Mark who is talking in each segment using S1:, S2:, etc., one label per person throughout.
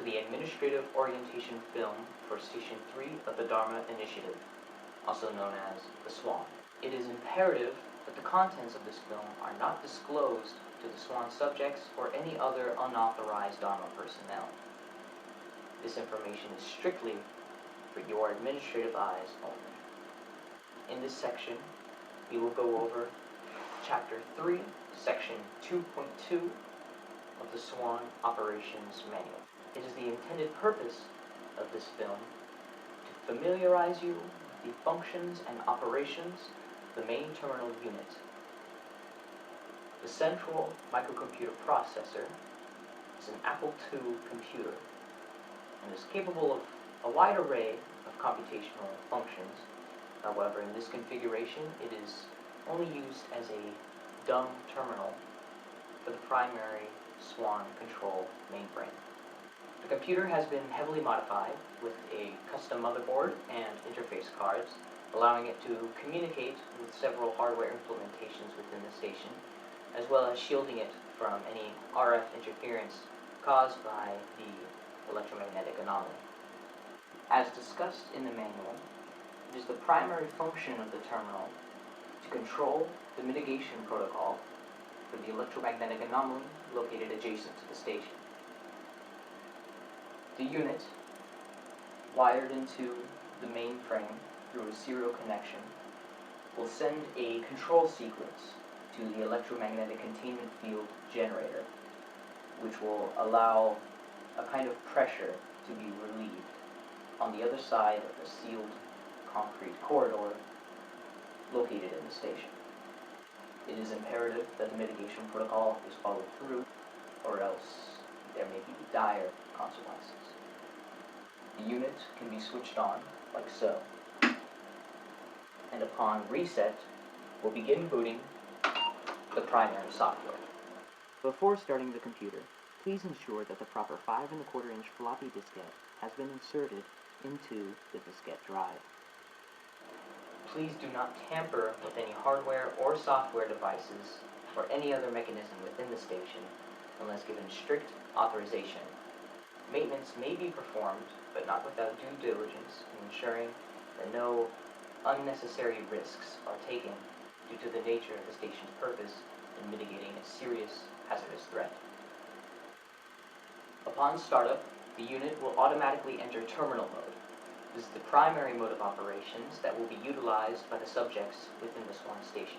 S1: the Administrative Orientation Film for Station 3 of the DHARMA Initiative, also known as the SWAN. It is imperative that the contents of this film are not disclosed to the SWAN subjects or any other unauthorized DHARMA personnel. This information is strictly for your administrative eyes only. In this section, we will go over Chapter 3, Section 2.2 of the SWAN Operations Manual. It is the intended purpose of this film to familiarize you with the functions and operations of the main terminal unit. The central microcomputer processor is an Apple II computer and is capable of a wide array of computational functions. However, in this configuration, it is only used as a dumb terminal for the primary SWAN control mainframe. The computer has been heavily modified with a custom motherboard and interface cards, allowing it to communicate with several hardware implementations within the station, as well as shielding it from any RF interference caused by the electromagnetic anomaly. As discussed in the manual, it is the primary function of the terminal to control the mitigation protocol for the electromagnetic anomaly located adjacent to the station. The unit, wired into the mainframe through a serial connection, will send a control sequence to the electromagnetic containment field generator, which will allow a kind of pressure to be relieved on the other side of the sealed concrete corridor located in the station. It is imperative that the mitigation protocol is followed through, or else there may be dire consequences. The unit can be switched on, like so, and upon reset, will begin booting the primary software. Before starting the computer, please ensure that the proper 5 1/4 inch floppy diskette has been inserted into the diskette drive. Please do not tamper with any hardware or software devices or any other mechanism within the station unless given strict authorization. Maintenance may be performed, but not without due diligence in ensuring that no unnecessary risks are taken due to the nature of the station's purpose in mitigating a serious hazardous threat. Upon startup, the unit will automatically enter terminal mode. This is the primary mode of operations that will be utilized by the subjects within the Swan Station.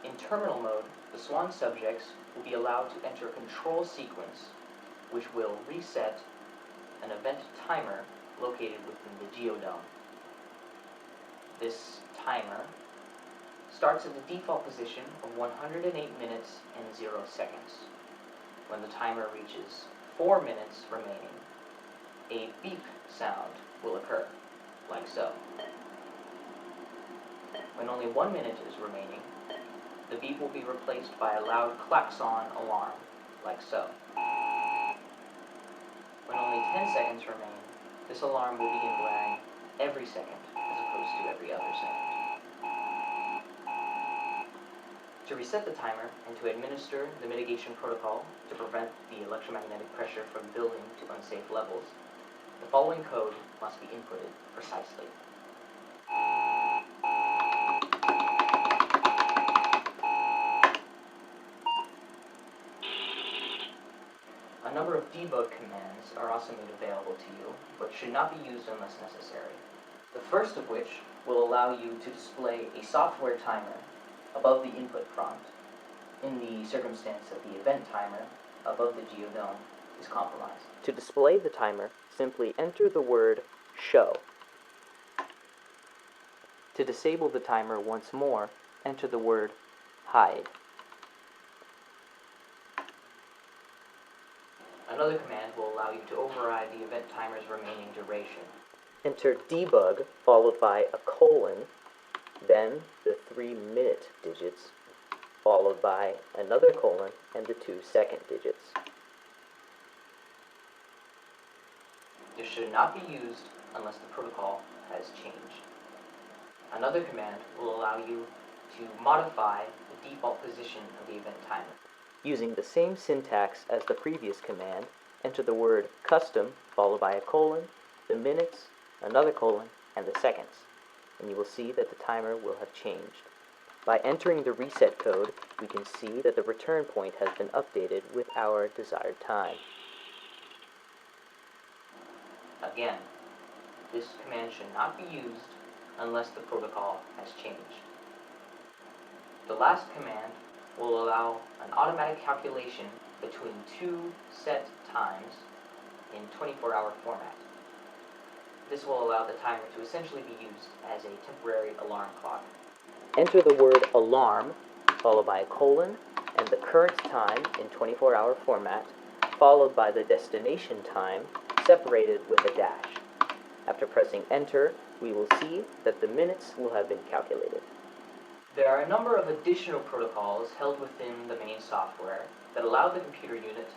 S1: In terminal mode, the Swan subjects will be allowed to enter a control sequence which will reset an event timer located within the geodome. This timer starts at the default position of 108 minutes and 0 seconds. When the timer reaches 4 minutes remaining, a beep sound will occur, like so. When only 1 minute is remaining, the beep will be replaced by a loud klaxon alarm, like so. When only 10 seconds remain, this alarm will begin blaring every second as opposed to every other second. To reset the timer and to administer the mitigation protocol to prevent the electromagnetic pressure from building to unsafe levels, the following code must be inputted precisely. A number of debug commands are also made available to you, but should not be used unless necessary. The first of which will allow you to display a software timer above the input prompt, in the circumstance that the event timer above the geodome is compromised. To display the timer, simply enter the word show. To disable the timer once more, enter the word hide. Another command will allow you to override the event timer's remaining duration. Enter debug followed by a colon, then the 3-minute digits, followed by another colon and the 2-second digits. This should not be used unless the protocol has changed. Another command will allow you to modify default position of the event timer.
S2: Using the same syntax as the previous command, enter the word custom followed by a colon, the minutes, another colon, and the seconds, and you will see that the timer will have changed. By entering the reset code, we can see that the return point has been updated with our desired time.
S1: Again, this command should not be used unless the protocol has changed. The last command will allow an automatic calculation between two set times in 24-hour format. This will allow the timer to essentially be used as a temporary alarm clock.
S2: Enter the word alarm, followed by a colon, and the current time in 24-hour format, followed by the destination time, separated with a dash. After pressing enter, we will see that the minutes will have been calculated.
S1: There are a number of additional protocols held within the main software that allow the computer unit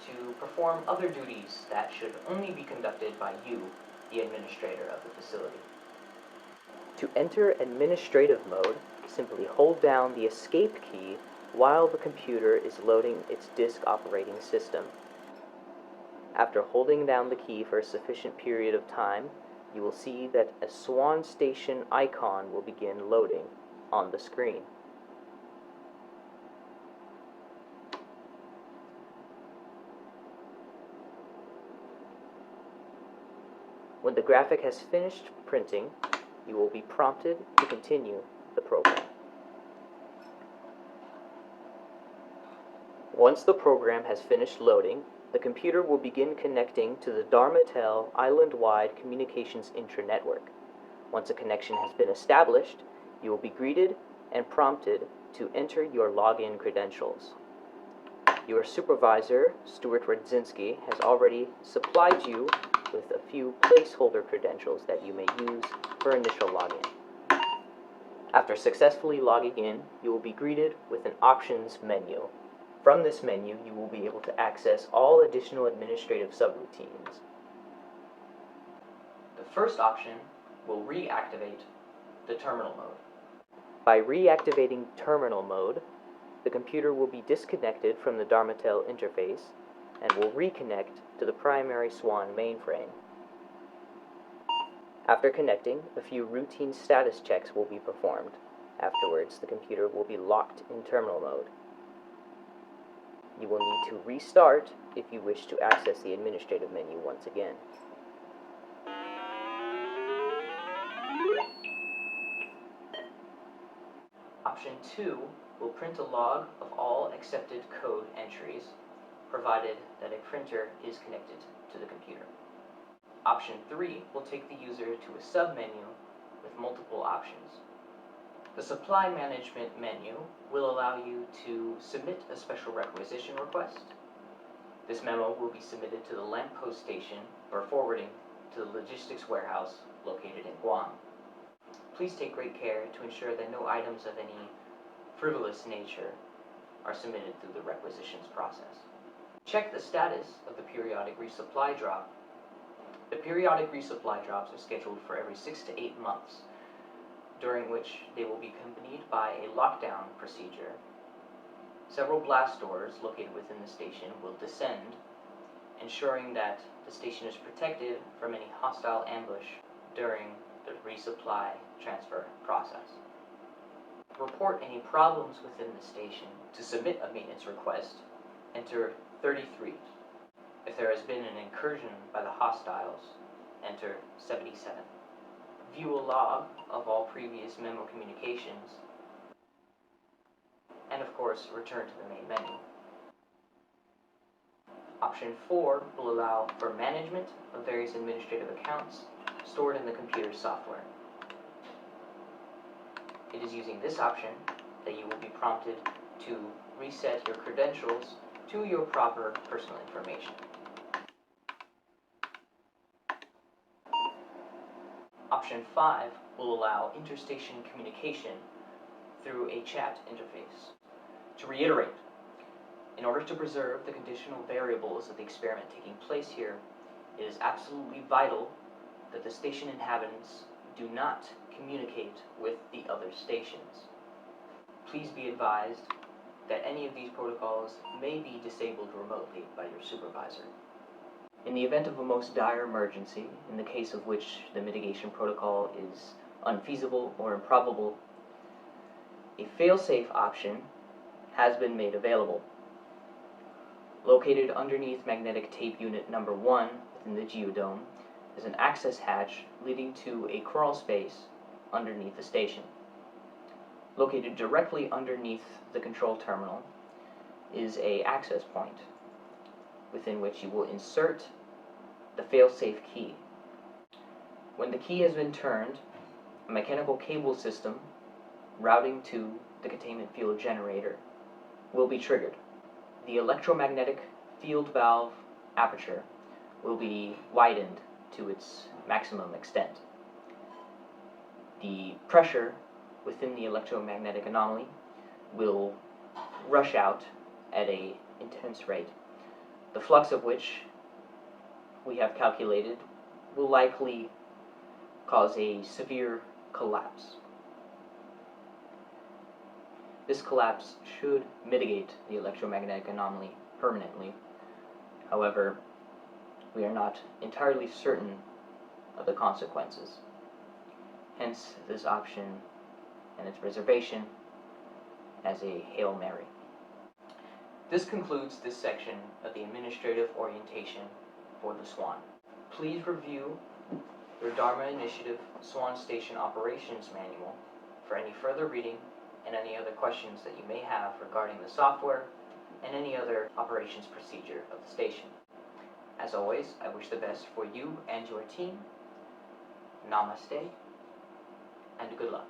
S1: to perform other duties that should only be conducted by you, the administrator of the facility.
S2: To enter administrative mode, simply hold down the escape key while the computer is loading its disk operating system. After holding down the key for a sufficient period of time, you will see that a Swan Station icon will begin loading on the screen. When the graphic has finished printing, you will be prompted to continue the program. Once the program has finished loading, the computer will begin connecting to the DHARMA island-wide communications intranetwork. Once a connection has been established, you will be greeted and prompted to enter your login credentials. Your supervisor, Stuart Radzinski, has already supplied you with a few placeholder credentials that you may use for initial login. After successfully logging in, you will be greeted with an options menu. From this menu, you will be able to access all additional administrative subroutines.
S1: The first option will reactivate the terminal mode.
S2: By reactivating terminal mode, the computer will be disconnected from the DHARMA interface and will reconnect to the primary Swan mainframe. After connecting, a few routine status checks will be performed. Afterwards, the computer will be locked in terminal mode. You will need to restart if you wish to access the administrative menu once again.
S1: Option 2 will print a log of all accepted code entries, provided that a printer is connected to the computer. Option 3 will take the user to a sub-menu with multiple options. The supply management menu will allow you to submit a special requisition request. This memo will be submitted to the lamppost station for forwarding to the logistics warehouse located in Guam. Please take great care to ensure that no items of any frivolous nature are submitted through the requisitions process. Check the status of the periodic resupply drop. The periodic resupply drops are scheduled for every 6 to 8 months, during which they will be accompanied by a lockdown procedure. Several blast doors located within the station will descend, ensuring that the station is protected from any hostile ambush during the resupply transfer process. Report any problems within the station. To submit a maintenance request, enter 33. If there has been an incursion by the hostiles, enter 77. View a log of all previous memo communications, and of course, return to the main menu. Option 4 will allow for management of various administrative accounts stored in the computer's software. It is using this option that you will be prompted to reset your credentials to your proper personal information. Option 5 will allow interstation communication through a chat interface. To reiterate, in order to preserve the conditional variables of the experiment taking place here, it is absolutely vital that the station inhabitants do not communicate with the other stations. Please be advised that any of these protocols may be disabled remotely by your supervisor. In the event of a most dire emergency, in the case of which the mitigation protocol is unfeasible or improbable, a failsafe option has been made available. Located underneath magnetic tape unit number 1 within the geodome is an access hatch leading to a crawl space underneath the station. Located directly underneath the control terminal is an access point within which you will insert the failsafe key. When the key has been turned, a mechanical cable system routing to the containment field generator will be triggered. The electromagnetic field valve aperture will be widened to its maximum extent. The pressure within the electromagnetic anomaly will rush out at an intense rate, the flux of which we have calculated will likely cause a severe collapse. This collapse should mitigate the electromagnetic anomaly permanently. However, we are not entirely certain of the consequences. Hence, this option and its reservation as a Hail Mary. This concludes this section of the administrative orientation for the Swan. Please review your DHARMA Initiative Swan Station Operations Manual for any further reading and any other questions that you may have regarding the software and any other operations procedure of the station. As always, I wish the best for you and your team. Namaste, and good luck.